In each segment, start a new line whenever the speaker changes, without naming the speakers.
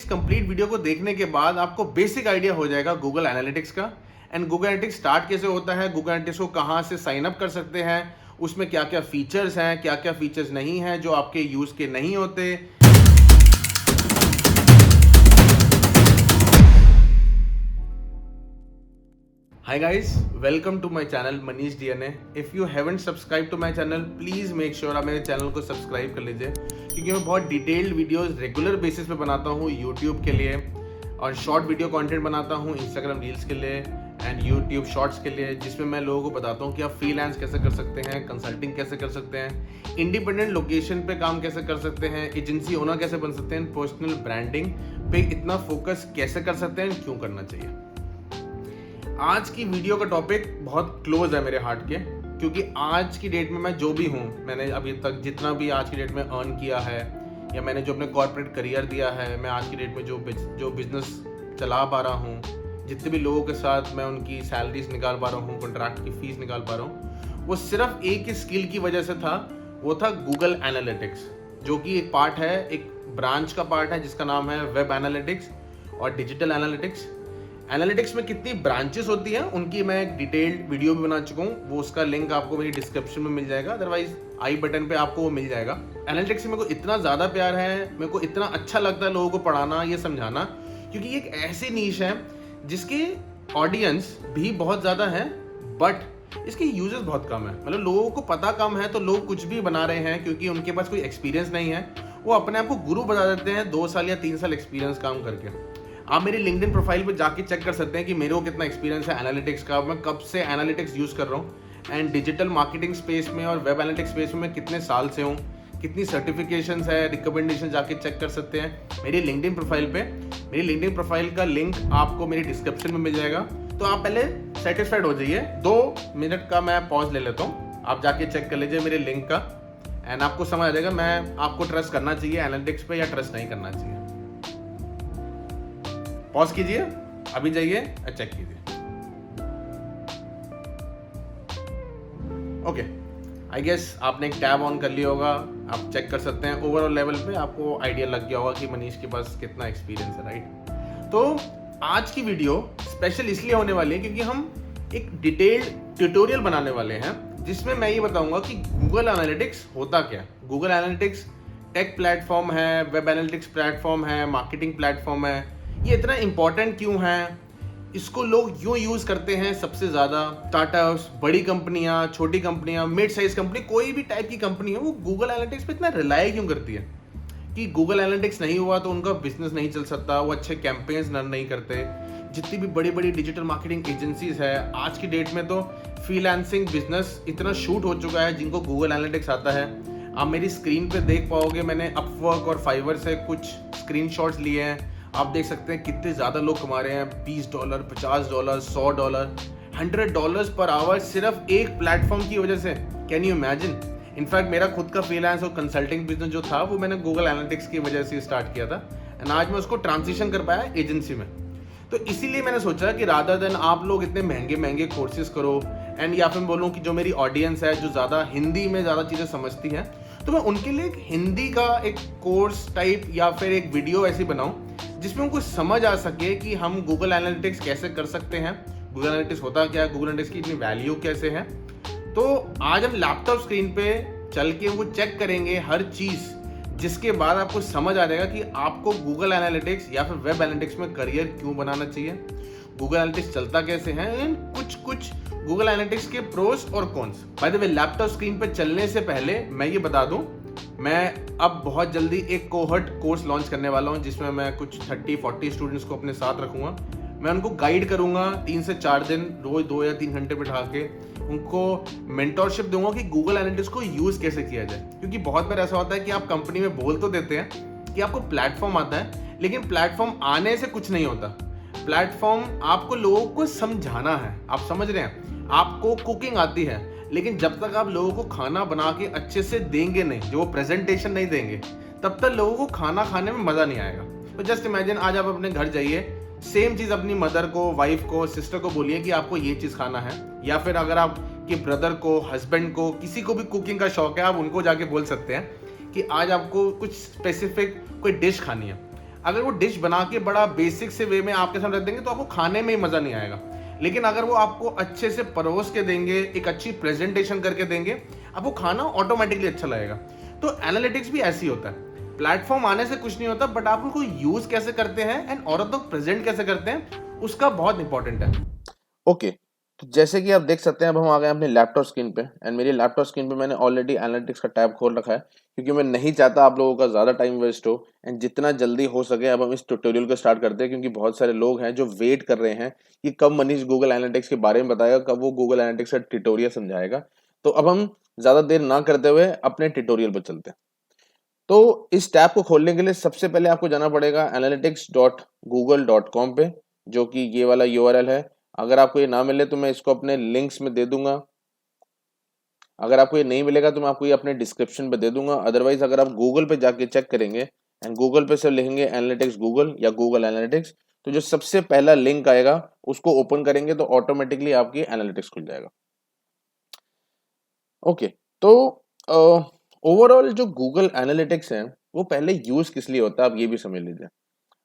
Complete video को देखने के बाद आपको बेसिक आइडिया हो जाएगा गूगल एनालिटिक्स का। एंड गूगल एनालिटिक्स स्टार्ट कैसे होता है, गूगल एनालिटिक्स को कहाँ से साइन अप कर सकते हैं, उसमें क्या क्या फीचर्स हैं, क्या क्या फीचर्स नहीं हैं जो आपके यूज़ के नहीं होते। Hi guys, welcome to my channel Manish DNA। If you haven't subscribed to my channel, please make sure आप मेरे चैनल को सब्सक्राइब कर लीजिए, क्योंकि मैं बहुत डिटेल्ड वीडियोस रेगुलर बेसिस पे बनाता हूँ YouTube के लिए, और शॉर्ट वीडियो कंटेंट बनाता हूँ Instagram रील्स के लिए एंड YouTube शॉर्ट्स के लिए, जिसमें मैं लोगों को बताता हूँ कि आप फ्रीलांस कैसे कर सकते हैं, कंसल्टिंग कैसे कर सकते हैं, इंडिपेंडेंट लोकेशन पे काम कैसे कर सकते हैं, एजेंसी ओनर कैसे बन सकते हैं, पर्सनल ब्रांडिंग पे इतना फोकस कैसे कर सकते हैं, क्यों करना चाहिए। आज की वीडियो का टॉपिक बहुत क्लोज है मेरे हार्ट के, क्योंकि आज की डेट में मैं जो भी हूँ, मैंने अभी तक जितना भी आज की डेट में अर्न किया है, या मैंने जो अपने कॉर्पोरेट करियर दिया है, मैं आज की डेट में जो बिजनेस चला पा रहा हूँ, जितने भी लोगों के साथ मैं उनकी सैलरीज निकाल पा रहा हूँ, कॉन्ट्रैक्ट की फीस निकाल पा रहा हूँ, वो सिर्फ एक ही स्किल की वजह से था। वो था गूगल एनालिटिक्स, जो कि एक पार्ट है, एक ब्रांच का पार्ट है जिसका नाम है वेब एनालिटिक्स और डिजिटल एनालिटिक्स। एनालिटिक्स में कितनी ब्रांचेस होती हैं उनकी मैं एक डिटेल्ड वीडियो भी बना चुका हूँ, वो उसका लिंक आपको मेरी डिस्क्रिप्शन में मिल जाएगा, अदरवाइज आई बटन पे आपको वो मिल जाएगा। एनालिटिक्स से मेरे को इतना ज़्यादा प्यार है, मेरे को इतना अच्छा लगता है लोगों को पढ़ाना, ये समझाना, क्योंकि ये एक ऐसी नीश है जिसकी ऑडियंस भी बहुत ज़्यादा है बट इसके यूजर्स बहुत कम है। मतलब लोगों को पता कम है, तो लोग कुछ भी बना रहे हैं क्योंकि उनके पास कोई एक्सपीरियंस नहीं है। वो अपने आप को गुरु बता देते हैं 2 साल या 3 साल एक्सपीरियंस काम करके। आप मेरी लिंक्डइन प्रोफाइल पे जाके चेक कर सकते हैं कि मेरे को कितना एक्सपीरियंस है एनालिटिक्स का, मैं कब से एनालिटिक्स यूज़ कर रहा हूँ, एंड डिजिटल मार्केटिंग स्पेस में और वेब एनालिटिक्स स्पेस में मैं कितने साल से हूँ, कितनी सर्टिफिकेशंस है, रिकमेंडेशन जाके चेक कर सकते हैं मेरी लिंक्डइन प्रोफाइल पे। मेरी लिंक्डइन प्रोफाइल का लिंक आपको मेरी डिस्क्रिप्शन में मिल जाएगा। तो आप पहले सेटिस्फाइड हो जाइए, 2 मिनट का मैं पॉज ले लेता हूँ, आप जाके चेक कर लीजिए मेरे लिंक का, एंड आपको समझ आ जाएगा मैं आपको ट्रस्ट करना चाहिए एनालिटिक्स पे या ट्रस्ट नहीं करना चाहिए। पॉज कीजिए, अभी जाइए और चेक कीजिए। ओके, आई गेस आपने एक टैब ऑन कर लिया होगा, आप चेक कर सकते हैं ओवरऑल लेवल पे, आपको आइडिया लग गया होगा कि मनीष के पास कितना एक्सपीरियंस है, राइट। तो आज की वीडियो स्पेशल इसलिए होने वाली है क्योंकि हम एक डिटेल्ड ट्यूटोरियल बनाने वाले हैं, जिसमें मैं ये बताऊंगा कि गूगल एनालिटिक्स होता क्या है। गूगल एनालिटिक्स टेक प्लेटफॉर्म है, वेब एनालिटिक्स प्लेटफॉर्म है, मार्केटिंग प्लेटफॉर्म है, ये इतना इंपॉर्टेंट क्यों है, इसको लोग क्यों यूज करते हैं सबसे ज्यादा। स्टार्टअप्स, बड़ी कंपनियां, छोटी कंपनियां, मिड साइज कंपनी, कोई भी टाइप की कंपनी है, वो गूगल एनालिटिक्स पे इतना रिलाई क्यों करती है कि गूगल एनालिटिक्स नहीं हुआ तो उनका बिजनेस नहीं चल सकता, वो अच्छे कैंपेन्स रन नहीं करते। जितनी भी बड़ी बड़ी डिजिटल मार्केटिंग एजेंसीज है आज की डेट में, तो फ्रीलांसिंग बिजनेस इतना शूट हो चुका है जिनको गूगल एनालिटिक्स आता है। आप मेरी स्क्रीन पे देख पाओगे, मैंने अपवर्क और फाइवर से कुछ स्क्रीनशॉट्स लिए हैं, आप देख सकते हैं कितने ज़्यादा लोग कमा रहे हैं, $20, $50, $100, $100 पर आवर सिर्फ एक प्लेटफॉर्म की वजह से। Can you imagine. इनफैक्ट मेरा खुद का फ्रीलांस और कंसल्टिंग बिजनेस जो था वो मैंने गूगल एनालिटिक्स की वजह से स्टार्ट किया था, एंड आज मैं उसको ट्रांजिशन कर पाया एजेंसी में। तो इसीलिए मैंने सोचा कि रादर देन आप लोग इतने महंगे महंगे कोर्सेज करो, एंड या फिर बोलूँ कि जो मेरी ऑडियंस है जो ज़्यादा हिंदी में ज़्यादा चीज़ें समझती हैं, तो मैं उनके लिए एक हिंदी का एक कोर्स टाइप या फिर एक वीडियो ऐसी बनाऊँ जिसमें उनको समझ आ सके कि हम गूगल एनालिटिक्स कैसे कर सकते हैं, गूगल एनालिटिक्स होता क्या है, गूगल एनालिटिक्स की इतनी वैल्यू कैसे है। तो आज हम लैपटॉप स्क्रीन पे चल के उनको चेक करेंगे हर चीज़, जिसके बाद आपको समझ आ जाएगा कि आपको गूगल एनालिटिक्स या फिर वेब एनालिटिक्स में करियर क्यों बनाना चाहिए, गूगल एनालिटिक्स चलता कैसे है, एंड कुछ गूगल एनालिटिक्स के प्रोस और cons. By the way, laptop screen पे चलने से पहले मैं ये बता दूं, मैं अब बहुत जल्दी एक कोहर्ट कोर्स लॉन्च करने वाला हूं, जिसमें मैं कुछ 30-40 स्टूडेंट्स को अपने साथ रखूंगा। मैं उनको गाइड करूंगा 3 से 4 दिन, रोज 2 या 3 घंटे बिठा के उनको मेंटोरशिप दूंगा कि गूगल एनालिटिक्स को यूज कैसे किया जाए। क्योंकि बहुत बार ऐसा होता है कि आप कंपनी में बोल तो देते हैं कि आपको प्लेटफॉर्म आता है, लेकिन प्लेटफॉर्म आने से कुछ नहीं होता। प्लेटफॉर्म आपको लोगों को समझाना है, आप समझ रहे हैं। आपको कुकिंग आती है, लेकिन जब तक आप लोगों को खाना बना के अच्छे से देंगे नहीं, जो प्रेजेंटेशन नहीं देंगे, तब तक लोगों को खाना खाने में मजा नहीं आएगा। तो जस्ट इमेजिन, आज आप अपने घर जाइए, सेम चीज अपनी मदर को, वाइफ को, सिस्टर को बोलिए कि आपको ये चीज खाना है, या फिर अगर आपके ब्रदर को, हस्बैंड को, किसी को भी कुकिंग का शौक है, आप उनको जाके बोल सकते हैं कि आज आपको कुछ स्पेसिफिक कोई डिश खानी है। अगर वो डिश बना के बड़ा बेसिक से वे में आपके सामने रख देंगे तो आपको खाने में ही मज़ा नहीं आएगा। लेकिन अगर वो आपको अच्छे से परोस के देंगे, एक अच्छी प्रेजेंटेशन करके देंगे, आपको खाना ऑटोमेटिकली अच्छा लगेगा। तो एनालिटिक्स भी ऐसी होता है। प्लेटफॉर्म आने से कुछ नहीं होता, बट आप उनको यूज कैसे करते हैं एंड और तक प्रेजेंट कैसे करते हैं, उसका बहुत इंपॉर्टेंट है।
ओके, तो जैसे कि आप देख सकते हैं अब हम आ गए अपने लैपटॉप स्क्रीन पे, एंड मेरी लैपटॉप स्क्रीन पे मैंने ऑलरेडी एनालिटिक्स का टैब खोल रखा है, क्योंकि मैं नहीं चाहता आप लोगों का ज़्यादा टाइम वेस्ट हो, एंड जितना जल्दी हो सके अब हम इस ट्यूटोरियल को स्टार्ट करते हैं, क्योंकि बहुत सारे लोग हैं जो वेट कर रहे हैं कि कब मनीष गूगल एनालिटिक्स के बारे में बताएगा, कब वो गूगल एनालिटिक्स का ट्यूटोरियल समझाएगा। तो अब हम ज़्यादा देर ना करते हुए अपने ट्यूटोरियल पर चलते हैं। तो इस टैब को खोलने के लिए सबसे पहले आपको जाना पड़ेगा analytics.google.com पे, जो कि ये वाला URL है। अगर आपको ये ना मिले तो मैं इसको अपने लिंक्स में दे दूंगा। अगर आपको ये नहीं मिलेगा तो मैं आपको ये अपने डिस्क्रिप्शन पे दे दूंगा। अदरवाइज अगर आप गूगल पे जाके चेक करेंगे एंड गूगल पे से लिखेंगे एनालिटिक्स गूगल या गूगल एनालिटिक्स, तो जो सबसे पहला लिंक आएगा उसको ओपन करेंगे तो ऑटोमेटिकली आपकी एनालिटिक्स खुल जाएगा। ओके, तो ओवरऑल जो गूगल एनालिटिक्स है वो पहले यूज किस लिए होता है आप ये भी समझ लीजिए।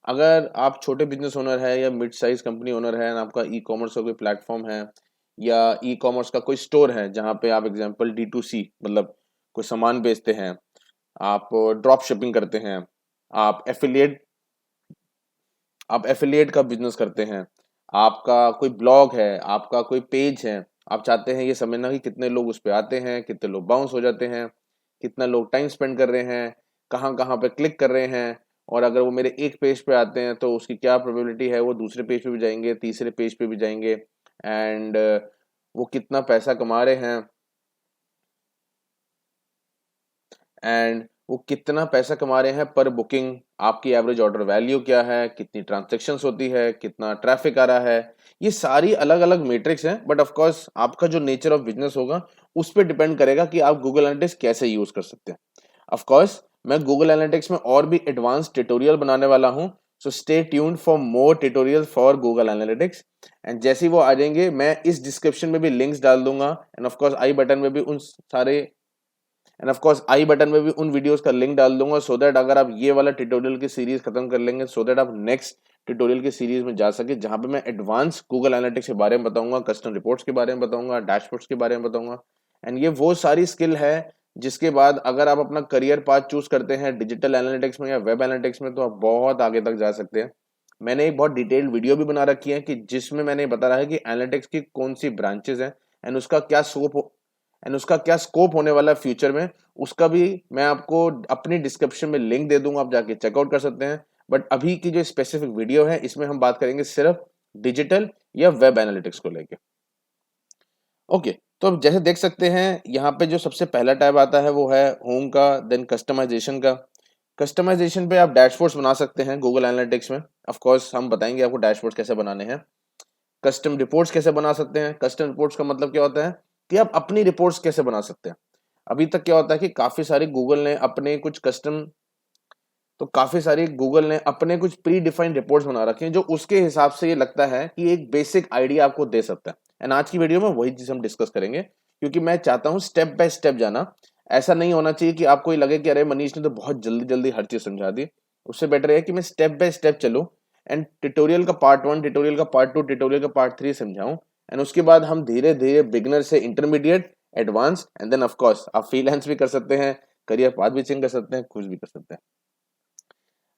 अगर आप छोटे बिजनेस ओनर है या मिड साइज कंपनी ओनर है, आपका ई कॉमर्स का कोई प्लेटफॉर्म है या ई कॉमर्स का कोई स्टोर है जहाँ पे आप एग्जांपल D2C मतलब कोई सामान बेचते हैं, आप ड्रॉप शिपिंग करते हैं, आप एफिलिएट आप एफिलिएट का बिजनेस करते हैं, आपका कोई ब्लॉग है, आपका कोई पेज है, आप चाहते हैं ये समझना कि कितने लोग उस पर आते हैं, कितने लोग बाउंस हो जाते हैं, कितना लोग टाइम स्पेंड कर रहे हैं, कहाँ कहाँ पे क्लिक कर रहे हैं, और अगर वो मेरे एक पेज पे आते हैं तो उसकी क्या प्रोबेबिलिटी है वो दूसरे पेज पे भी जाएंगे, तीसरे पेज पे भी जाएंगे, एंड वो कितना पैसा कमा रहे हैं, एंड वो कितना पैसा कमा रहे हैं पर बुकिंग, आपकी एवरेज ऑर्डर वैल्यू क्या है, कितनी ट्रांजैक्शंस होती है, कितना ट्रैफिक आ रहा है। ये सारी अलग अलग मैट्रिक्स हैं, बट ऑफ कोर्स आपका जो नेचर ऑफ बिजनेस होगा उस पर डिपेंड करेगा कि आप गूगल एनालिटिक्स कैसे यूज कर सकते हैं। ऑफ कोर्स मैं गूगल एनालिटिक्स में और भी एडवांस ट्यूटोरियल बनाने वाला हूं, so stay tuned for more tutorial for Google Analytics. And जैसे ही वो आ जाएंगे मैं इस डिस्क्रिप्शन में भी लिंक्स डाल दूंगा, end of course I button में भी उन सारे end of course I button में भी उन वीडियोस का लिंक डाल दूंगा, सो दैट अगर आप ये वाला ट्यूटोरियल की सीरीज खत्म कर लेंगे सो दैट आप नेक्स्ट ट्यूटोरियल की सीरीज में जा सके, जहां पे मैं एडवांस गूगल एनालिटिक्स के बारे में बताऊंगा, कस्टम रिपोर्ट्स के बारे में बताऊंगा, डैशबोर्ड्स के बारे में बताऊंगा। एंड ये वो सारी स्किल है जिसके बाद अगर आप अपना करियर पाथ चूज करते हैं डिजिटल एनालिटिक्स में या वेब एनालिटिक्स में, तो आप बहुत आगे तक जा सकते हैं। मैंने एक बहुत डिटेल्ड वीडियो भी बना रखी है कि जिसमें मैंने बता रहा है कि एनालिटिक्स की कौन सी ब्रांचेस हैं एंड उसका क्या स्कोप होने वाला है फ्यूचर में, उसका भी मैं आपको अपनी डिस्क्रिप्शन में लिंक दे दूंगा, आप जाके चेकआउट कर सकते हैं। बट अभी की जो स्पेसिफिक वीडियो है इसमें हम बात करेंगे सिर्फ डिजिटल या वेब एनालिटिक्स को लेके। ओके, तो अब जैसे देख सकते हैं यहाँ पे जो सबसे पहला टैब आता है वो है होम का, देन कस्टमाइजेशन का। कस्टमाइजेशन पे आप डैशबोर्ड्स बना सकते हैं गूगल एनालिटिक्स में। ऑफ कोर्स हम बताएंगे आपको डैशबोर्ड्स कैसे बनाने हैं। कस्टम रिपोर्ट्स कैसे बना सकते हैं। कस्टम रिपोर्ट्स का मतलब क्या होता है कि आप अपनी रिपोर्ट्स कैसे बना सकते हैं। अभी तक क्या होता है कि काफी सारी गूगल ने अपने कुछ प्री डिफाइंड रिपोर्ट्स बना रखे हैं जो उसके हिसाब से ये लगता है कि एक बेसिक आइडिया आपको दे सकता है। एंड आज की वीडियो में वही चीज हम डिस्कस करेंगे, क्योंकि मैं चाहता हूँ स्टेप बाय स्टेप जाना। ऐसा नहीं होना चाहिए कि आपको ये लगे कि अरे मनीष ने तो बहुत जल्दी जल्दी हर चीज समझा दी। उससे बेटर है कि मैं स्टेप बाय स्टेप चलूं एंड ट्यूटोरियल का पार्ट 1, ट्यूटोरियल का पार्ट 2, ट्यूटोरियल का पार्ट 3 समझाऊं, एंड उसके बाद हम धीरे धीरे बिगिनर से intermediate, advance, and then of course आप फ्रीलांस भी कर सकते हैं, करियर पाथ भी चेंज कर सकते हैं, कुछ भी कर सकते हैं।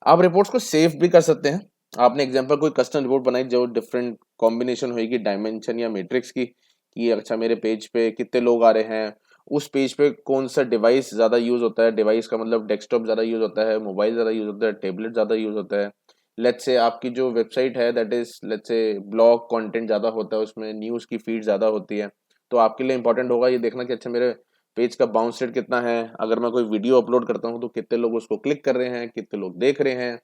आप रिपोर्ट्स को सेव भी कर सकते हैं। आपने एग्जांपल कोई कस्टम रिपोर्ट बनाई जो डिफरेंट कॉम्बिनेशन होगी डायमेंशन या मैट्रिक्स की, कि अच्छा मेरे पेज पे कितने लोग आ रहे हैं, उस पेज पे कौन सा डिवाइस ज़्यादा यूज होता है, डिवाइस का मतलब डेस्कटॉप ज़्यादा यूज होता है, मोबाइल ज़्यादा यूज होता है, टेबलेट ज़्यादा यूज होता है। लेट्स से आपकी जो वेबसाइट है that is let's say blog content ज़्यादा होता है, उसमें न्यूज़ की फीड ज़्यादा होती है, तो आपके लिए इंपॉर्टेंट होगा ये देखना कि अच्छा मेरे पेज का बाउंस रेट कितना है, अगर मैं कोई वीडियो अपलोड करता हूँ तो कितने लोग उसको क्लिक कर रहे हैं, कितने लोग देख रहे हैं,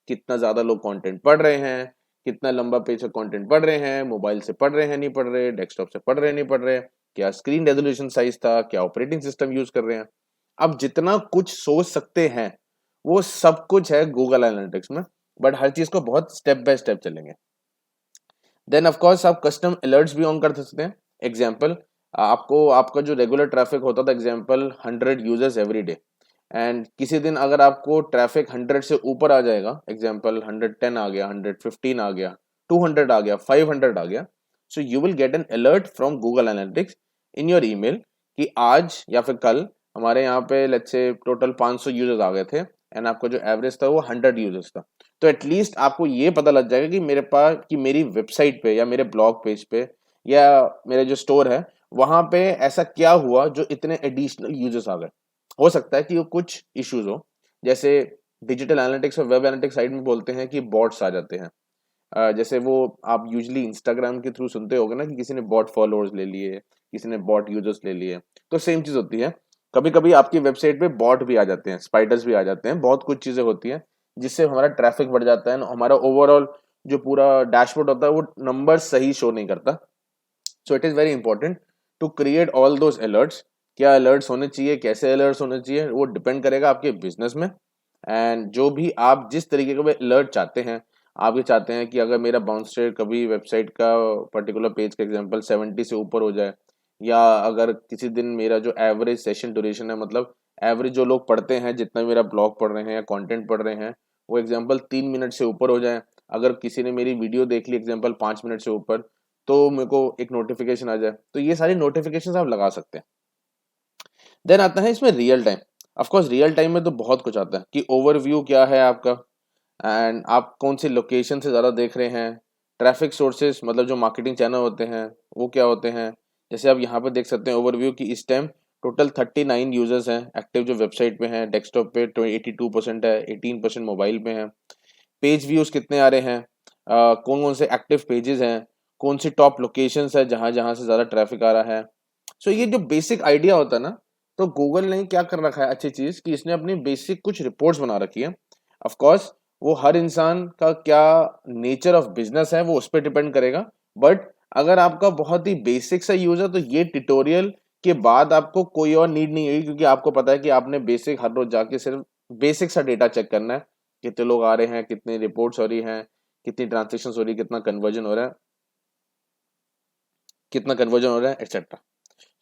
कितना ज़्यादा लोग कंटेंट पढ़ रहे हैं, कितना लंबा पेज का कंटेंट पढ़ रहे हैं, मोबाइल से पढ़ रहे हैं नहीं पढ़ रहे, डेस्कटॉप से पढ़ रहे हैं नहीं पढ़ रहे, क्या स्क्रीन रेजोल्यूशन साइज था, क्या ऑपरेटिंग सिस्टम यूज कर रहे हैं। अब जितना कुछ सोच सकते हैं वो सब कुछ है गूगल एनालिटिक्स में, बट हर चीज को बहुत स्टेप बाय स्टेप चलेंगे। देन ऑफ कोर्स आप कस्टम अलर्ट्स भी ऑन कर सकते हैं। एग्जांपल, आपको आपका जो रेगुलर ट्रैफिक होता था example 100 users every day, and किसी दिन अगर आपको ट्रैफिक 100 से ऊपर आ जाएगा, एग्जांपल 110 आ गया, 115 आ गया, 200 आ गया, 500 आ गया, so you will get an alert from Google analytics in your email कि आज या फिर कल हमारे यहाँ पे लेट्स से टोटल 500 यूजर्स आ गए थे एंड आपका जो एवरेज था वो 100 यूजर्स था। तो एटलीस्ट आपको ये पता लग जाएगा कि मेरे पास कि मेरी वेबसाइट पे या मेरे ब्लॉग पेज पे या मेरे जो स्टोर है वहां पे ऐसा क्या हुआ जो इतने एडिशनल यूजर्स आ गए। हो सकता है कि वो कुछ इश्यूज हो, जैसे डिजिटल एनालिटिक्स और वेब एनालिटिक्स साइड में बोलते हैं कि बॉट्स आ जाते हैं। जैसे वो आप यूजली इंस्टाग्राम के थ्रू सुनते होगे ना कि किसी ने बॉट फॉलोअर्स ले लिए, किसी ने बॉट यूजर्स ले लिए, तो सेम चीज होती है। कभी कभी आपकी वेबसाइट पे बॉट भी आ जाते हैं, स्पाइडर्स भी आ जाते हैं, बहुत कुछ चीजें होती हैं जिससे हमारा ट्रैफिक बढ़ जाता है, हमारा ओवरऑल जो पूरा डैशबोर्ड होता है वो नंबर सही शो नहीं करता। So it is very important to create all those alerts. क्या अलर्ट्स होने चाहिए, कैसे अलर्ट्स होने चाहिए, वो डिपेंड करेगा आपके बिजनेस में। एंड जो भी आप जिस तरीके का अलर्ट चाहते हैं, आप ये चाहते हैं कि अगर मेरा बाउंस रेट कभी वेबसाइट का पर्टिकुलर पेज का एग्जांपल 70 से ऊपर हो जाए, या अगर किसी दिन मेरा जो एवरेज सेशन ड्यूरेशन है, मतलब एवरेज जो लोग पढ़ते हैं, जितना भी मेरा ब्लॉग पढ़ रहे हैं या कंटेंट पढ़ रहे हैं, वो एग्जांपल 3 मिनट से ऊपर हो जाए, अगर किसी ने मेरी वीडियो देख ली एग्जांपल 5 मिनट से ऊपर, तो मेरे को एक नोटिफिकेशन आ जाए। तो ये सारी नोटिफिकेशन आप लगा सकते हैं। देन आता है इसमें real time. Of course real time में तो बहुत कुछ आता है कि ओवरव्यू क्या है आपका, एंड आप कौन सी लोकेशन से ज़्यादा देख रहे हैं, ट्रैफिक सोर्सेज मतलब जो मार्केटिंग चैनल होते हैं वो क्या होते हैं। जैसे आप यहाँ पर देख सकते हैं ओवरव्यू की इस टाइम टोटल 39 यूजर्स हैं एक्टिव जो वेबसाइट पे हैं, डेस्कटॉप पे 82% है, 18% मोबाइल पे हैं। पेज व्यूज कितने आ रहे हैं, कौन कौन से एक्टिव पेजेस हैं, कौन सी टॉप लोकेशंस है जहाँ जहाँ से ज़्यादा ट्रैफिक आ रहा है। सो ये जो बेसिक आइडिया होता है ना, तो गूगल ने क्या कर रखा है अच्छी चीज़ कि इसने अपनी बेसिक कुछ रिपोर्ट्स बना रखी है। ऑफ कोर्स वो हर इंसान का क्या नेचर ऑफ बिजनेस है वो उस पर डिपेंड करेगा, बट अगर आपका बहुत ही बेसिक सा यूज है तो ये ट्यूटोरियल के बाद आपको कोई और नीड नहीं होगी, क्योंकि आपको पता है कि आपने बेसिक हर रोज जाके सिर्फ बेसिक सा डेटा चेक करना है, कितने लोग आ रहे हैं, कितनी रिपोर्ट्स हो रही हैं, कितनी ट्रांजेक्शन हो रही है, कितना कन्वर्जन हो रहा है एक्सेट्रा।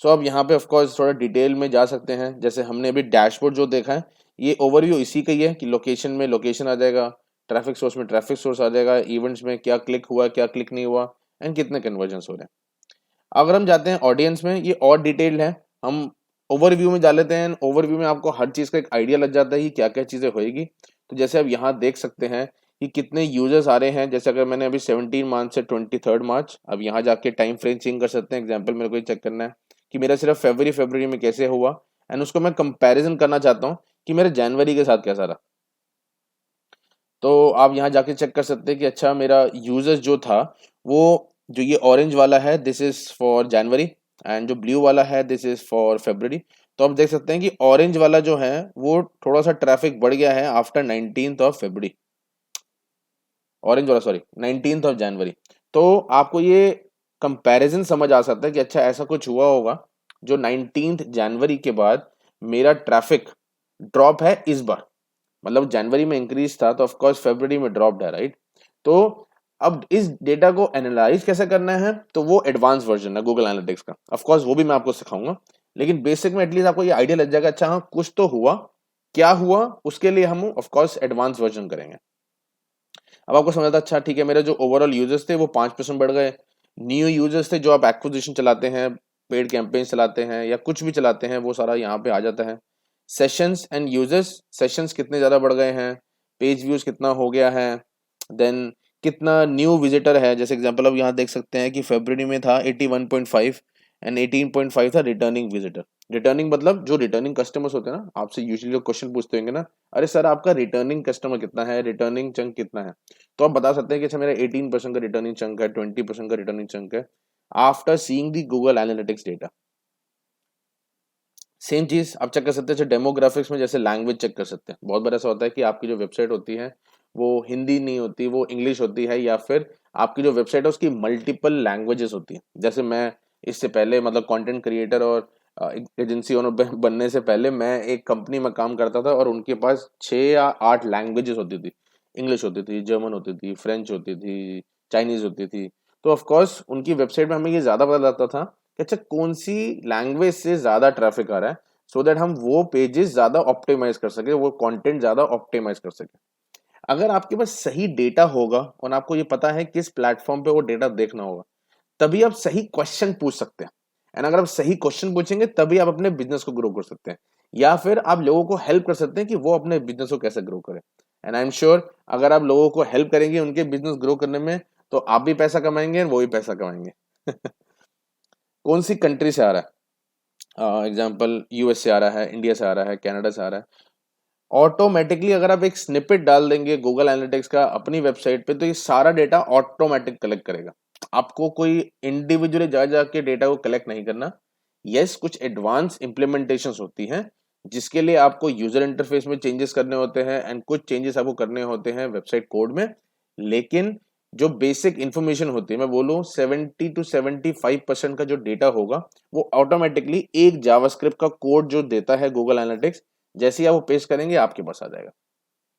सो अब यहाँ पे ऑफ कोर्स थोड़ा डिटेल में जा सकते हैं। जैसे हमने अभी डैशबोर्ड जो देखा है, ये ओवरव्यू इसी का ही है कि लोकेशन में लोकेशन आ जाएगा, ट्रैफिक सोर्स में ट्रैफिक सोर्स आ जाएगा, इवेंट्स में क्या क्लिक हुआ क्या क्लिक नहीं हुआ, एंड कितने कन्वर्जन्स हो रहे हैं। अगर हम जाते हैं ऑडियंस में, ये और डिटेल्ड है, हम ओवरव्यू में जा लेते हैं। ओवरव्यू में आपको हर चीज़ का एक आइडिया लग जाता है कि क्या क्या चीज़ें होएगी। तो जैसे आप यहाँ देख सकते हैं कि कितने यूजर्स आ रहे हैं। जैसे अगर मैंने अभी 17 मार्च से 23 मार्च, अब यहाँ जाके टाइम फ्रेम चेंज कर सकते हैं। एग्जाम्पल मेरे को ये चेक करना है कि मेरा सिर्फ फरवरी में कैसे हुआ, एंड उसको मैं कंपैरिजन करना चाहता हूँ कि मेरे जनवरी के साथ कैसा रहा। तो आप यहाँ जाके चेक कर सकते हैं कि अच्छा मेरा यूजर्स जो था वो, जो ये ऑरेंज वाला है this is for January, and जो ब्लू वाला है दिस इज फॉर फरवरी। तो आप देख सकते हैं कि ऑरेंज वाला जो है वो थोड़ा सा ट्रैफिक बढ़ गया है after 19th of February, orange वाला सॉरी 19th ऑफ जनवरी। तो आपको ये कंपैरिजन समझ आ सकता है कि अच्छा ऐसा कुछ हुआ होगा जो 19th जनवरी के बाद मेरा ट्रैफिक ड्रॉप है इस बार, मतलब जनवरी में इंक्रीज था तो ऑफ कोर्स फरवरी में ड्रॉप्ड है, राइट। तो अब इस डेटा को एनालाइज कैसे करना है, तो वो एडवांस वर्जन है गूगल एनालिटिक्स का। ऑफ कोर्स वो भी मैं आपको सिखाऊंगा, लेकिन बेसिक में एटलीस्ट आपको ये आइडिया लग जाएगा अच्छा हाँ कुछ तो हुआ, क्या हुआ उसके लिए हम ऑफ कोर्स एडवांस वर्जन करेंगे। अब आपको समझ आता अच्छा ठीक है, मेरे जो ओवरऑल यूजर्स थे वो 5% बढ़ गए। न्यू यूजर्स थे जो आप एक्विजिशन चलाते हैं, पेड कैंपेन चलाते हैं या कुछ भी चलाते हैं, वो सारा यहाँ पे आ जाता है। सेशंस एंड यूजर्स, सेशंस कितने ज़्यादा बढ़ गए हैं, पेज व्यूज कितना हो गया है, देन कितना न्यू विजिटर है। जैसे एग्जांपल अब यहाँ देख सकते हैं कि फरवरी में था 81.5 एंड 18.5 था रिटर्निंग विजिटर। रिटर्निंग मतलब जो रिटर्निंग कस्टमर्स होते हैं ना, आपसे यूजुअली लोग क्वेश्चन पूछते होंगे ना, अरे सर आपका रिटर्निंग कस्टमर कितना है, रिटर्निंग चंक कितना है, तो आप बता सकते हैं कि अच्छा मेरा 18% का रिटर्निंग चंक है, 20% का रिटर्निंग चंक है after seeing the Google analytics data. Same चीज आप चेक कर सकते हैं डेमोग्राफिक्स में, जैसे लैंग्वेज चेक कर सकते हैं। बहुत बार ऐसा होता है कि आपकी जो वेबसाइट होती है वो हिंदी नहीं होती, वो इंग्लिश होती है, या फिर आपकी जो वेबसाइट है उसकी मल्टीपल लैंग्वेजेस होती है। जैसे मैं इससे पहले मतलब कंटेंट क्रिएटर और एजेंसी ओनर बनने से पहले मैं एक कंपनी में काम करता था और उनके पास 6 या 8 लैंग्वेजेस होती थी। इंग्लिश होती थी, जर्मन होती थी, फ्रेंच होती थी, चाइनीज होती थी। तो ऑफ कोर्स उनकी वेबसाइट में हमें ये ज़्यादा पता लगता था कि अच्छा कौन सी लैंग्वेज से ज़्यादा ट्रैफिक आ रहा है। सो दैट हम वो पेजेस ज़्यादा ऑप्टिमाइज कर सके, वो कंटेंट ज़्यादा ऑप्टिमाइज कर सके। अगर आपके पास सही डेटा होगा और आपको ये पता है किस प्लेटफॉर्म पे वो डेटा देखना होगा, तभी आप सही क्वेश्चन पूछ सकते हैं। एंड अगर आप सही क्वेश्चन पूछेंगे तभी आप अपने बिजनेस को ग्रो कर सकते हैं, या फिर आप लोगों को हेल्प कर सकते हैं कि वो अपने बिजनेस को कैसे ग्रो करें। एंड आई एम श्योर अगर आप लोगों को हेल्प करेंगे उनके बिजनेस ग्रो करने में, तो आप भी पैसा कमाएंगे और वो भी पैसा कमाएंगे। कौन सी कंट्री से आ रहा है? एग्जाम्पल यूएस से आ रहा है, इंडिया से आ रहा है, कनाडा से आ रहा है। ऑटोमेटिकली अगर आप एक स्निपेट डाल देंगे गूगल एनालिटिक्स का अपनी वेबसाइट पे, तो ये सारा डेटा ऑटोमेटिक कलेक्ट करेगा। आपको कोई इंडिविजुअली जा जाके डेटा को कलेक्ट नहीं करना। यस, कुछ एडवांस इंप्लीमेंटेशंस होती हैं जिसके लिए आपको यूजर इंटरफेस में चेंजेस करने होते हैं एंड कुछ चेंजेस आपको करने होते हैं वेबसाइट कोड में, लेकिन जो बेसिक इंफॉर्मेशन होती है, मैं बोलूँ 70 to 75% का जो डेटा होगा वो ऑटोमेटिकली एक जावास्क्रिप्ट का कोड जो देता है गूगल एनालिटिक्स, जैसे ही आप वो पेस्ट करेंगे आपके पास आ जाएगा।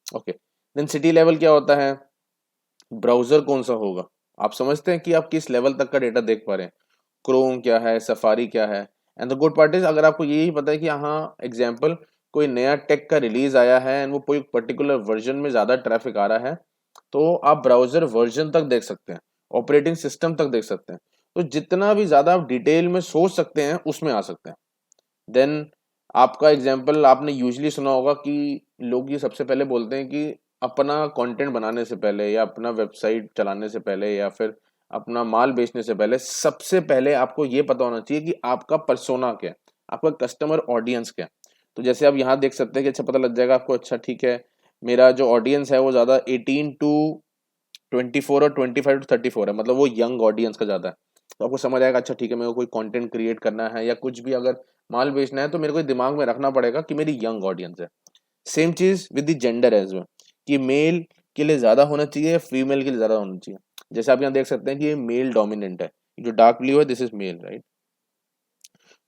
ओके, देन सिटी लेवल क्या होता है? ब्राउजर कौन सा होगा? आप समझते हैं कि आप किस लेवल तक का डेटा देख पा रहे हैं। क्रोम क्या है, सफारी क्या है। And the good part is, अगर आपको यही पता है कि हाँ एग्जाम्पल कोई नया टेक का रिलीज आया है एंड वो कोई पर्टिकुलर वर्जन में ज्यादा ट्रैफिक आ रहा है, तो आप ब्राउजर वर्जन तक देख सकते हैं, ऑपरेटिंग सिस्टम तक देख सकते हैं। तो जितना भी ज्यादा आप डिटेल में सोच सकते हैं उसमें आ सकते हैं। देन आपका एग्जाम्पल आपने यूजली सुना होगा कि लोग ये सबसे पहले बोलते हैं कि अपना कंटेंट बनाने से पहले या अपना वेबसाइट चलाने से पहले या फिर अपना माल बेचने से पहले सबसे पहले आपको ये पता होना चाहिए कि आपका पर्सोना क्या है, आपका कस्टमर ऑडियंस क्या है। तो जैसे आप यहाँ देख सकते हैं कि अच्छा पता लग जाएगा आपको, अच्छा ठीक है मेरा जो ऑडियंस है वो ज़्यादा 18 to 24 और 25 to 34 है, मतलब वो यंग ऑडियंस का ज़्यादा है। तो आपको समझ आएगा अच्छा ठीक है मेरे को कोई कंटेंट क्रिएट करना है या कुछ भी अगर माल बेचना है तो मेरे को दिमाग में रखना पड़ेगा कि मेरी यंग ऑडियंस है। सेम चीज with the gender as well, कि मेल के लिए ज्यादा होना चाहिए या फीमेल के लिए ज्यादा होना चाहिए। जैसे आप यहाँ देख सकते हैं कि ये मेल डोमिनेंट है, जो डार्क ब्लू है दिस इज मेल, राइट।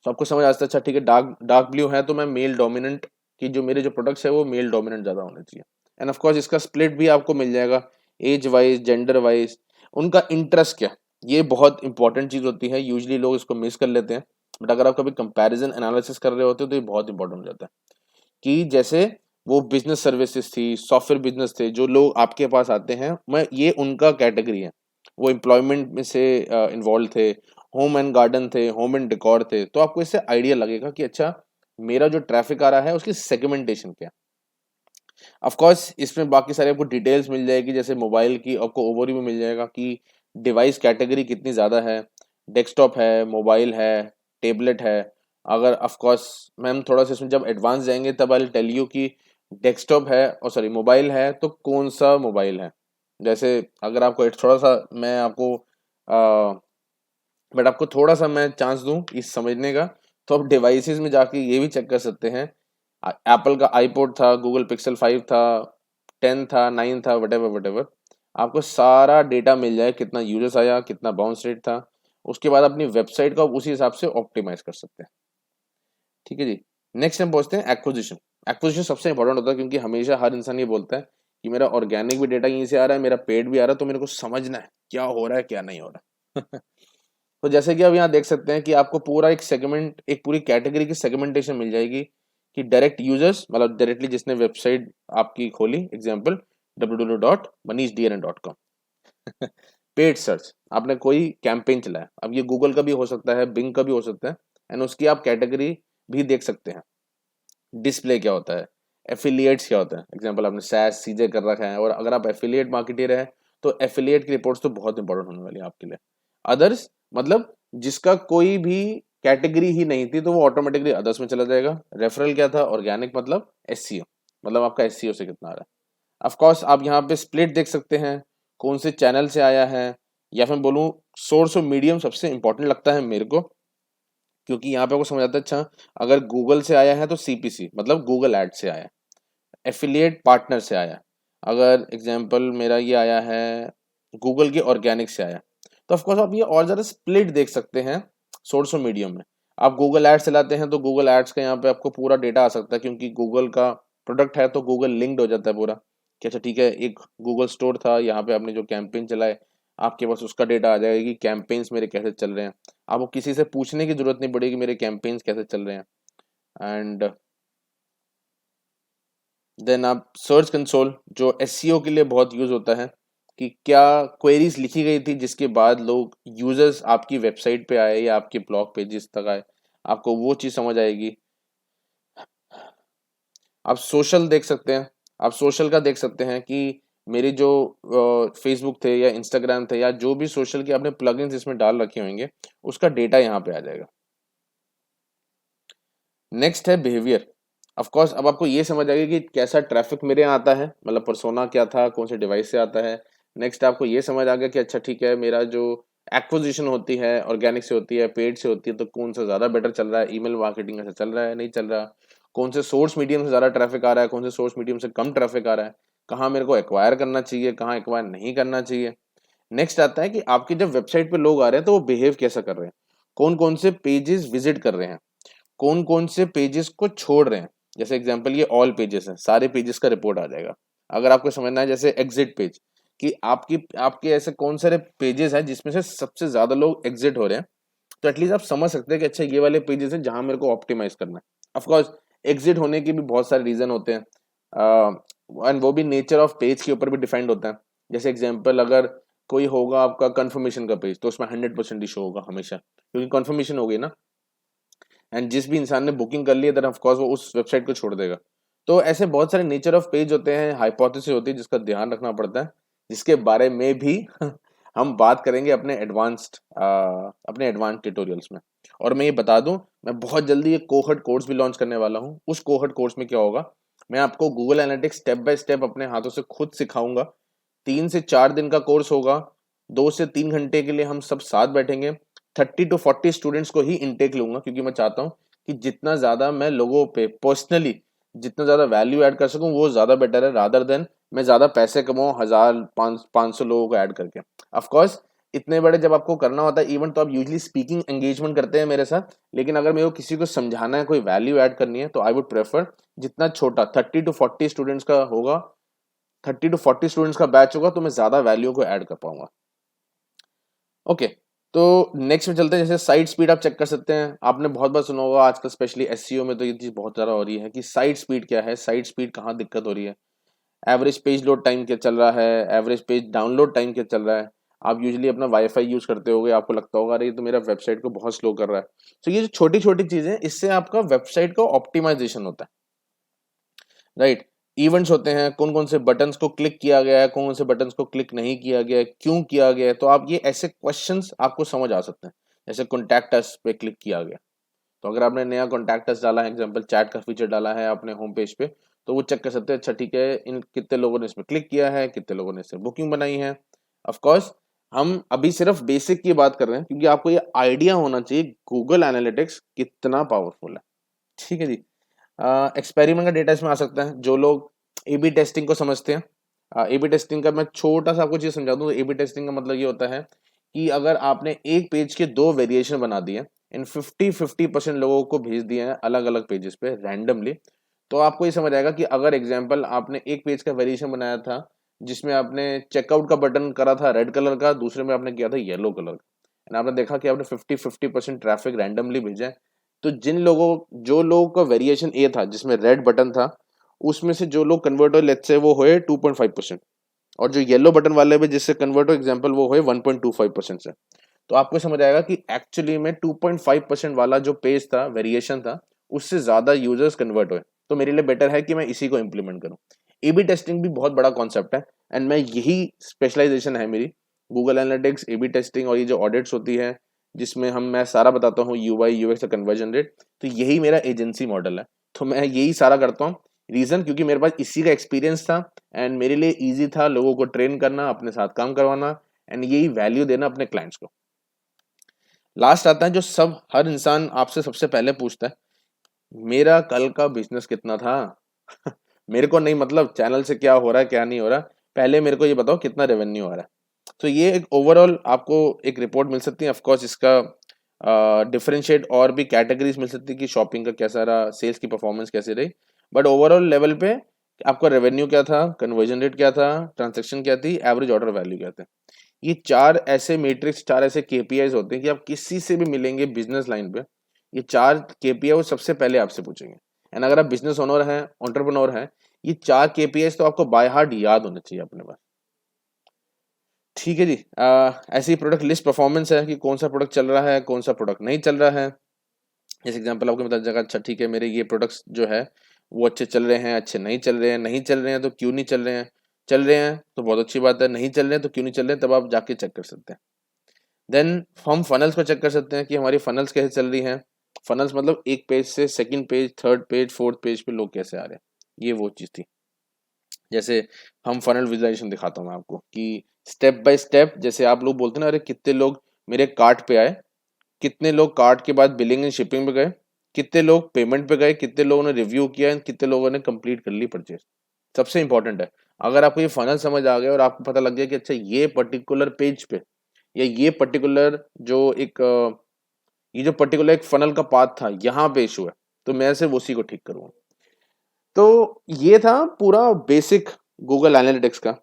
तो आपको समझ आता है अच्छा ठीक है डार्क डार्क ब्लू है तो मैं मेल डोमिनेंट की जो मेरे जो प्रोडक्ट्स है वो मेल डोमिनेंट ज्यादा होने चाहिए। एंड ऑफ कोर्स इसका स्प्लिट भी आपको मिल जाएगा एज वाइज, जेंडर वाइज, उनका इंटरेस्ट क्या, ये बहुत इंपॉर्टेंट चीज होती है। यूजली लोग इसको मिस कर लेते हैं, बट अगर आप कभी कंपैरिजन एनालिसिस कर रहे होते हो तो ये बहुत इंपॉर्टेंट हो जाता है। कि जैसे वो बिजनेस सर्विसेज थी, सॉफ्टवेयर बिजनेस थे, जो लोग आपके पास आते हैं, मैं ये उनका कैटेगरी है, वो एम्प्लॉयमेंट में से इन्वॉल्व थे, होम एंड गार्डन थे, होम एंड डेकोर थे, तो आपको इससे आइडिया लगेगा कि अच्छा मेरा जो ट्रैफिक आ रहा है उसकी सेगमेंटेशन क्या है। ऑफ कोर्स इसमें बाकी सारे आपको डिटेल्स मिल जाएगी, जैसे मोबाइल की आपको ओवरव्यू मिल जाएगा कि डिवाइस कैटेगरी कितनी ज़्यादा है, डेस्कटॉप है, मोबाइल है, टेबलेट है। अगर ऑफ कोर्स मैम थोड़ा सा इसमें जब एडवांस जाएंगे तब आई टेल यू कि डेस्कटॉप है और सॉरी मोबाइल है तो कौन सा मोबाइल है। जैसे अगर आपको एक थोड़ा सा मैं आपको बट आपको थोड़ा सा मैं चांस दूं इस समझने का, तो आप डिवाइसेस में जाके ये भी चेक कर सकते हैं। एप्पल का आईपॉड था, गूगल पिक्सल 5 था, 10 था, 9 था, वटेवर वटेवर, आपको सारा डेटा मिल जाए कितना यूजर्स आया, कितना बाउंस रेट था। उसके बाद अपनी वेबसाइट को आप उसी हिसाब से ऑप्टिमाइज कर सकते हैं। ठीक है जी। नेक्स्ट हम पहुंचते हैं एक्विजिशन। एक्विजिशन सबसे इंपॉर्टेंट होता है क्योंकि हमेशा हर इंसान ये बोलता है कि मेरा ऑर्गेनिक भी डेटा यहीं से आ रहा है, मेरा पेड भी आ रहा है, तो मेरे को समझना है क्या हो रहा है क्या नहीं हो रहा है। तो जैसे कि आप यहाँ देख सकते हैं कि आपको पूरा एक सेगमेंट, एक पूरी कैटेगरी की सेगमेंटेशन मिल जाएगी कि डायरेक्ट यूजर्स, मतलब डायरेक्टली जिसने वेबसाइट आपकी खोली, एग्जांपल www.manishdrn.com। पेड सर्च, आपने कोई कैंपेन चलाया, अब ये गूगल का भी हो सकता है, बिंग का भी हो सकता है, एंड उसकी आप कैटेगरी भी देख सकते हैं। डिस्प्ले क्या होता है, एफिलिएट्स क्या होता है, एग्जांपल आपने सैस सीजे कर रखा है, और अगर आप एफिलिएट मार्केटर है तो एफिलिएट की रिपोर्ट्स तो बहुत इंपॉर्टेंट होने वाली है आपके लिए। अदर्स मतलब जिसका कोई भी कैटेगरी ही नहीं थी तो वो ऑटोमेटिकली अदर्स में चला जाएगा। रेफरल क्या था, ऑर्गेनिक मतलब एससीओ, मतलब आपका एससीओ से कितना आ रहा है। ऑफ कोर्स आप यहाँ पे स्प्लिट देख सकते हैं कौन से चैनल से आया है, या फिर बोलूँ सोर्स और मीडियम सबसे इंपॉर्टेंट लगता है मेरे को, क्योंकि यहाँ पे आपको समझ आता है अच्छा अगर गूगल से आया है तो सीपीसी मतलब गूगल एड से आया, एफिलिएट पार्टनर से आया, अगर एग्जांपल मेरा ये आया है गूगल के ऑर्गेनिक से आया, तो ऑफकोर्स आप ये और ज़्यादा स्प्लिट देख सकते हैं सोर्स और मीडियम में। आप गूगल एड्स चलाते हैं तो गूगल एड्स का यहाँ पे आपको पूरा डेटा आ सकता है, क्योंकि गूगल का प्रोडक्ट है तो गूगल लिंक्ड हो जाता है पूरा कि अच्छा ठीक है एक गूगल स्टोर था, यहाँ पे आपने जो कैंपेन चलाए आपके पास उसका डेटा आ जाएगा कि कैंपेन्स मेरे कैसे चल रहे हैं। आपको किसी से पूछने की जरूरत नहीं पड़ेगी मेरे कैंपेन्स कैसे चल रहे हैं। एंड देन आप सर्च कंसोल जो एसईओ के लिए बहुत यूज होता है कि क्या क्वेरीज लिखी गई थी जिसके बाद लोग यूजर्स आपकी वेबसाइट पे आए या आपके ब्लॉग पेजेस तक आए, आपको वो चीज़ समझ आएगी। आप सोशल देख सकते हैं, आप सोशल का देख सकते हैं कि मेरे जो फेसबुक थे या इंस्टाग्राम थे या जो भी सोशल के आपने प्लगइन्स इसमें डाल रखे होंगे उसका डेटा यहाँ पे आ जाएगा। नेक्स्ट है बिहेवियर। ऑफ कोर्स अब आपको ये समझ आएगी कि कैसा ट्रैफिक मेरे यहाँ आता है, मतलब पर्सोना क्या था, कौन से डिवाइस से आता है। नेक्स्ट आपको ये समझ आ गया कि अच्छा ठीक है, मेरा जो एक्विजिशन होती है ऑर्गेनिक से होती है, पेड से होती है, तो कौन सा ज़्यादा बेटर चल रहा है, ईमेल मार्केटिंग ऐसा चल रहा है नहीं चल रहा, कौन से सोर्स मीडियम से ज़्यादा ट्रैफिक आ रहा है, कौन से सोर्स मीडियम से कम ट्रैफिक आ रहा है, कहाँ मेरे को एक्वायर करना चाहिए, कहाँ एक्वायर नहीं करना चाहिए। नेक्स्ट आता है कि आपकी जब वेबसाइट पे लोग आ रहे हैं तो वो बिहेव कैसा कर रहे हैं, कौन कौन से पेजेस विजिट कर रहे हैं, कौन कौन से पेजेस को छोड़ रहे हैं। जैसे एग्जांपल ये ऑल पेजेस हैं, सारे पेजेस का रिपोर्ट आ जाएगा। अगर आपको समझना है जैसे एग्जिट पेज कि आपके ऐसे कौन सारे पेजेस हैं जिसमें से सबसे ज्यादा लोग एग्जिट हो रहे हैं, तो एटलीस्ट आप समझ सकते हैं कि अच्छा ये वाले पेजेस हैं जहां मेरे को ऑप्टिमाइज करना है। ऑफकोर्स एग्जिट होने के भी बहुत सारे रीजन होते हैं एंड वो भी नेचर ऑफ पेज के ऊपर भी डिफाइंड होता है। जैसे एग्जाम्पल अगर कोई होगा आपका कंफर्मेशन का पेज तो उसमें 100% इशू होगा हमेशा, क्योंकि कंफर्मेशन हो गई ना, एंड जिस भी इंसान ने बुकिंग कर ली है देन ऑफ कोर्स वो उस वेबसाइट को छोड़ देगा। तो ऐसे बहुत सारे नेचर ऑफ पेज होते हैं, हाइपोथेसिस होती है जिसका ध्यान रखना पड़ता है, जिसके बारे में भी हम बात करेंगे अपने एडवांस ट्यूटोरियल्स में। और मैं ये बता दूं, मैं बहुत जल्दी एक कोहर्ट कोर्स भी लॉन्च करने वाला हूं। उस कोहर्ट कोर्स में क्या होगा, मैं आपको Google analytics step by step अपने हाथों से खुद सिखाऊंगा। 3 से 4 दिन का कोर्स होगा, 2 से 3 घंटे के लिए हम सब साथ बैठेंगे। 30 to 40 स्टूडेंट्स को ही इनटेक लूंगा, क्योंकि मैं चाहता हूँ कि जितना ज्यादा मैं लोगों पे पर्सनली जितना ज्यादा वैल्यू ऐड कर सकूं वो ज्यादा बेटर है, रादर देन मैं ज्यादा पैसे कमाऊं 1000 500 लोगों को ऐड करके। ऑफ कोर्स इतने बड़े जब आपको करना होता है इवेंट तो आप यूजली स्पीकिंग एंगेजमेंट करते हैं मेरे साथ, लेकिन अगर मेरे को किसी को समझाना है, कोई वैल्यू ऐड करनी है, तो आई वुड प्रेफर जितना छोटा 30 to 40 स्टूडेंट्स का होगा, 30 to 40 स्टूडेंट्स का बैच होगा, तो मैं ज्यादा वैल्यू को ऐड कर पाऊंगा। ओके, तो नेक्स्ट में चलते हैं। जैसे साइट स्पीड आप चेक कर सकते हैं, आपने बहुत बार सुना होगा आजकल स्पेशली एसईओ में तो ये चीज़ बहुत ज़्यादा हो रही है कि साइट स्पीड क्या है, साइट स्पीड कहाँ दिक्कत हो रही है, एवरेज पेज लोड टाइम क्या चल रहा है, एवरेज पेज डाउनलोड टाइम क्या चल रहा है। आप यूजुअली अपना वाईफाई यूज करते होगे, आपको लगता होगा अरे ये तो मेरा वेबसाइट को बहुत स्लो कर रहा है। तो ये जो छोटी छोटी चीज़ें, इससे आपका वेबसाइट का ऑप्टिमाइजेशन होता है, राइट। इवेंट्स होते हैं, कौन कौन से बटन्स को क्लिक किया गया है, कौन कौन से बटन्स को क्लिक नहीं किया गया है, क्यों किया गया है, तो आप ये ऐसे क्वेश्चंस आपको समझ आ सकते हैं। जैसे कॉन्टैक्ट अस पे क्लिक किया गया, तो अगर आपने नया कॉन्टैक्ट अस डाला है, एग्जांपल चैट का फीचर डाला है अपने होम पेज पे, तो वो चेक कर सकते हैं अच्छा ठीक है इन कितने लोगों ने इसमें क्लिक किया है, कितने लोगों ने इससे बुकिंग बनाई है। ऑफ कोर्स हम अभी सिर्फ बेसिक की बात कर रहे हैं, क्योंकि आपको ये आइडिया होना चाहिए गूगल एनालिटिक्स कितना पावरफुल है। ठीक है जी। एक्सपेरिमेंट का डेटा इसमें आ सकता है। जो लोग ए बी टेस्टिंग को समझते हैं, ए बी टेस्टिंग का मैं छोटा सा आपको चीज़ समझा दूँ। ए बी टेस्टिंग का मतलब ये होता है कि अगर आपने एक पेज के 2 वेरिएशन बना दिए, इन 50% लोगों को भेज दिए हैं अलग अलग पेजेस पे रैंडमली, तो आपको ये समझ आएगा कि अगर एग्जाम्पल आपने एक पेज का वेरिएशन बनाया था जिसमें आपने चेकआउट का बटन करा था रेड कलर का, दूसरे में आपने किया था येलो कलर का, एंड आपने देखा कि आपने 50% ट्रैफिक रैंडमली भेजा है, तो जो लोगों का वेरिएशन ए था जिसमें रेड बटन था, उसमें से जो लोग कन्वर्ट हुए लेट्स से वो हुए 2.5%, और जो येलो बटन वाले पे जिससे कन्वर्ट हो एग्जाम्पल वो हुए 1.25% से। तो आपको समझ आएगा कि एक्चुअली में 2.5% वाला जो पेज था, वेरिएशन था, उससे ज्यादा यूजर्स कन्वर्ट हुए। तो मेरे लिए बेटर है कि मैं इसी को इम्प्लीमेंट करूं। ए बी टेस्टिंग भी बहुत बड़ा कॉन्सेप्ट है, एंड मैं यही स्पेशलाइजेशन है मेरी, Google Analytics, A B testing, और ये जो ऑडिट्स होती है जिसमें मैं सारा बताता हूँ यूआई यूएक्स का कन्वर्जन रेट, तो यही मेरा एजेंसी मॉडल है। तो मैं यही सारा करता हूँ। रीजन क्योंकि मेरे पास इसी का एक्सपीरियंस था, एंड मेरे लिए इजी था लोगों को ट्रेन करना, अपने साथ काम करवाना, एंड यही वैल्यू देना अपने क्लाइंट्स को। लास्ट आता है जो सब हर इंसान आपसे सबसे पहले पूछता है, मेरा कल का बिजनेस कितना था। मेरे को नहीं मतलब चैनल से क्या हो रहा है क्या नहीं हो रहा, पहले मेरे को ये बताओ कितना रेवेन्यू आ रहा है। तो ये एक ओवरऑल आपको एक रिपोर्ट मिल सकती है। ऑफ कोर्स इसका डिफरेंशिएट और भी कैटेगरीज मिल सकती है कि शॉपिंग का कैसा रहा, सेल्स की परफॉर्मेंस कैसी रही, बट ओवरऑल लेवल पे आपका रेवेन्यू क्या था, कन्वर्जन रेट क्या था, ट्रांजेक्शन क्या थी, एवरेज ऑर्डर वैल्यू क्या था। ये 4 ऐसे मैट्रिक्स, 4 ऐसे केपीआईज होते हैं कि आप किसी से भी मिलेंगे बिजनेस लाइन पे, ये 4 केपीआई वो सबसे पहले आपसे पूछेंगे। एंड अगर आप बिजनेस ओनर हैं, एंटरप्रेन्योर हैं, ये 4 केपीआईज तो आपको बाय हार्ट याद होने चाहिए अपने पास। ठीक है जी। ऐसी प्रोडक्ट लिस्ट परफॉर्मेंस है कि कौन सा प्रोडक्ट चल रहा है, कौन सा प्रोडक्ट नहीं चल रहा है। जैसे एग्जांपल आपको बता देगा, अच्छा ठीक है मेरे ये प्रोडक्ट्स जो है वो अच्छे चल रहे हैं, अच्छे नहीं चल रहे हैं, नहीं चल रहे हैं तो क्यों नहीं चल रहे हैं, चल रहे हैं तो बहुत अच्छी बात है, नहीं चल रहे हैं तो क्यों नहीं चल रहे हैं, तब आप जाके चेक कर सकते हैं। देन हम फनल्स को चेक कर सकते हैं कि हमारी फनल्स कैसे चल रही हैं। फनल्स मतलब एक पेज से second page, third page, fourth page पे लोग कैसे आ रहे हैं, ये वो चीज़ थी। जैसे हम फनल विजुअलाइजेशन दिखाता हूँ मैं आपको कि स्टेप बाय स्टेप, जैसे आप लोग बोलते हैं ना, अरे कितने लोग मेरे कार्ट पे आए, कितने लोग कार्ट के बाद बिलिंग एंड शिपिंग पे गए, कितने लोग पेमेंट पे गए, कितने लोगों ने रिव्यू किया, कितने लोगों ने कंप्लीट कर ली परचेज। सबसे इंपॉर्टेंट है, अगर आपको ये फनल समझ आ गया और आपको पता लग गया कि अच्छा ये पर्टिकुलर पेज पे या ये पर्टिकुलर जो एक ये जो पर्टिकुलर एक फनल का पाथ था यहाँ पे इशू है, तो मैं सिर्फ उसी को ठीक करूँगा। तो ये था पूरा बेसिक गूगल एनालिटिक्स का।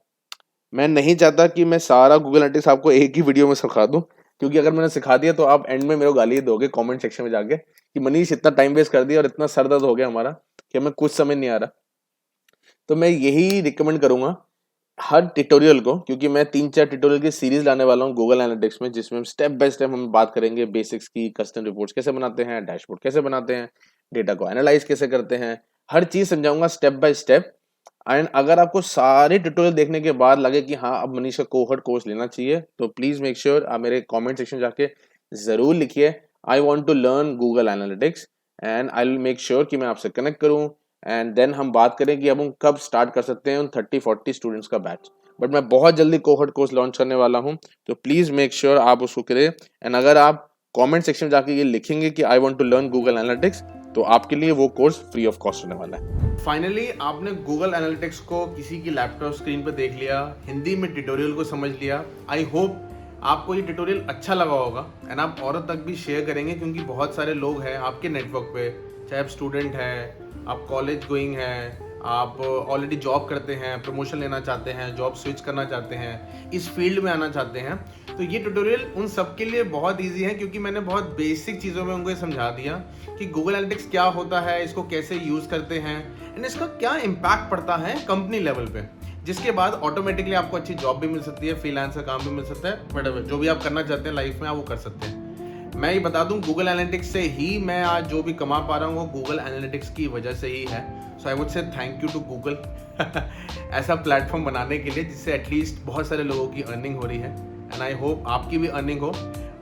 मैं नहीं चाहता कि मैं सारा गूगल एनालिटिक्स आपको एक ही वीडियो में सिखा दूं, क्योंकि अगर मैंने सिखा दिया तो आप एंड में मेरे को गाली दोगे कमेंट सेक्शन में जाके कि मनीष इतना टाइम वेस्ट कर दिया और इतना सर दर्द हो गया हमारा कि हमें कुछ समझ नहीं आ रहा। तो मैं यही रिकमेंड करूंगा हर ट्यूटोरियल को, क्योंकि मैं 3-4 ट्यूटोरियल की सीरीज लाने वाला हूँ गूगल एनालिटिक्स में, जिसमें हम स्टेप बाय स्टेप हम बात करेंगे बेसिक्स की, कस्टम रिपोर्ट्स कैसे बनाते हैं, डैशबोर्ड कैसे बनाते हैं, डेटा को एनालाइज कैसे करते हैं, हर चीज समझाऊंगा स्टेप बाय स्टेप। एंड अगर आपको सारे ट्यूटोरियल देखने के बाद लगे कि हाँ अब मनीष का कोहर्ट कोर्स लेना चाहिए, तो प्लीज मेक श्योर आप मेरे कमेंट सेक्शन जाके जरूर लिखिए I want to learn Google Analytics, and I will make sure कि मैं आपसे कनेक्ट करूं। एंड देन हम बात करें कि अब हम कब स्टार्ट कर सकते हैं उन 30-40 स्टूडेंट्स का बैच। बट मैं बहुत जल्दी कोहर्ट कोर्स लॉन्च करने वाला हूं, तो प्लीज मेक श्योर आप उसको करें। एंड अगर आप कमेंट सेक्शन में जाके ये लिखेंगे कि I want to learn Google Analytics, तो आपके लिए वो कोर्स फ्री ऑफ कॉस्ट होने वाला है।
फाइनली आपने गूगल एनालिटिक्स को किसी की लैपटॉप स्क्रीन पर देख लिया, हिंदी में ट्यूटोरियल को समझ लिया। आई होप आपको ये ट्यूटोरियल अच्छा लगा होगा एंड आप औरों तक भी शेयर करेंगे, क्योंकि बहुत सारे लोग हैं आपके नेटवर्क पे, चाहे आप स्टूडेंट हैं, आप कॉलेज गोइंग हैं, आप ऑलरेडी जॉब करते हैं, प्रमोशन लेना चाहते हैं, जॉब स्विच करना चाहते हैं, इस फील्ड में आना चाहते हैं, तो ये ट्यूटोरियल उन सब के लिए बहुत इजी है, क्योंकि मैंने बहुत बेसिक चीज़ों में उनको ये समझा दिया कि गूगल एनालिटिक्स क्या होता है, इसको कैसे यूज़ करते हैं एंड इसका क्या इम्पैक्ट पड़ता है कंपनी लेवल पे, जिसके बाद ऑटोमेटिकली आपको अच्छी जॉब भी मिल सकती है, फ्रीलांसर काम भी मिल सकता है, बट जो भी आप करना चाहते हैं लाइफ में आप वो कर सकते हैं। मैं ये बता दूं, गूगल एनालिटिक्स से ही मैं आज जो भी कमा पा रहा हूँ वो गूगल एनालिटिक्स की वजह से ही है। So I would say thank you to Google ऐसा प्लेटफॉर्म बनाने के लिए जिससे एटलीस्ट बहुत सारे लोगों की अर्निंग हो रही है, एंड आई होप आपकी भी अर्निंग हो।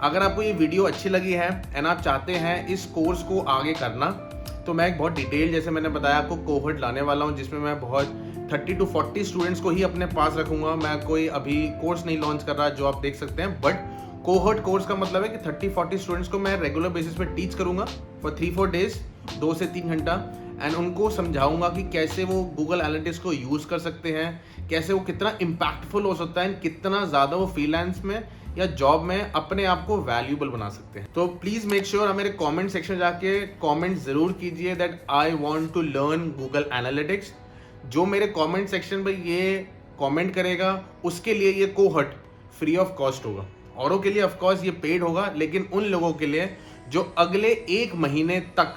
अगर आपको ये वीडियो अच्छी लगी है एंड आप चाहते हैं इस कोर्स को आगे करना, तो मैं एक बहुत डिटेल, जैसे मैंने बताया, आपको कोहर्ट लाने वाला हूँ जिसमें मैं बहुत 30 to 40 स्टूडेंट्स को ही अपने पास रखूंगा। मैं कोई अभी कोर्स नहीं लॉन्च कर रहा जो आप देख सकते हैं, बट कोहर्ट कोर्स का मतलब है कि 30-40 स्टूडेंट्स को मैं रेगुलर बेसिस पे टीच करूंगा फॉर 3-4 डेज, 2 से 3 घंटा, एंड उनको समझाऊंगा कि कैसे वो गूगल एनालिटिक्स को यूज़ कर सकते हैं, कैसे वो कितना इम्पैक्टफुल हो सकता है एंड कितना ज़्यादा वो फ्रीलांस में या जॉब में अपने आप को वैल्यूबल बना सकते हैं। तो प्लीज़ मेक श्योर आप मेरे कमेंट सेक्शन जाके कमेंट ज़रूर कीजिए that I want to learn Google Analytics. जो मेरे कमेंट सेक्शन पर ये कमेंट करेगा उसके लिए ये कोहर्ट फ्री ऑफ कॉस्ट होगा। औरों के लिए ऑफकोर्स ये पेड होगा, लेकिन उन लोगों के लिए जो अगले 1 महीने तक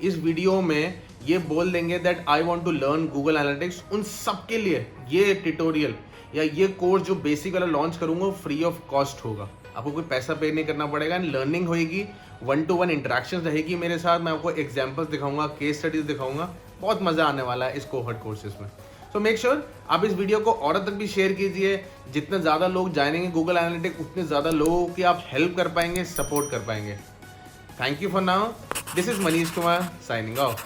इस वीडियो में ये बोल देंगे that I want to learn Google Analytics, उन सब के लिए ये ट्यूटोरियल या ये कोर्स जो बेसिक वाला लॉन्च करूंगा फ्री ऑफ कॉस्ट होगा। आपको कोई पैसा पे नहीं करना पड़ेगा एंड लर्निंग होएगी, 1-to-1 इंटरेक्शन रहेगी मेरे साथ। मैं आपको एग्जाम्पल्स दिखाऊंगा, केस स्टडीज दिखाऊंगा, बहुत मजा आने वाला है इस कोहर्ट कोर्सेज में। सो मेक श्योर आप इस वीडियो को औरत तक भी शेयर कीजिए। जितने ज़्यादा लोग जानेंगे गूगल एनालिटिक्स, उतने ज़्यादा लोगों की आप हेल्प कर पाएंगे, सपोर्ट कर पाएंगे। Thank you for now, this is Manish Kumar signing off.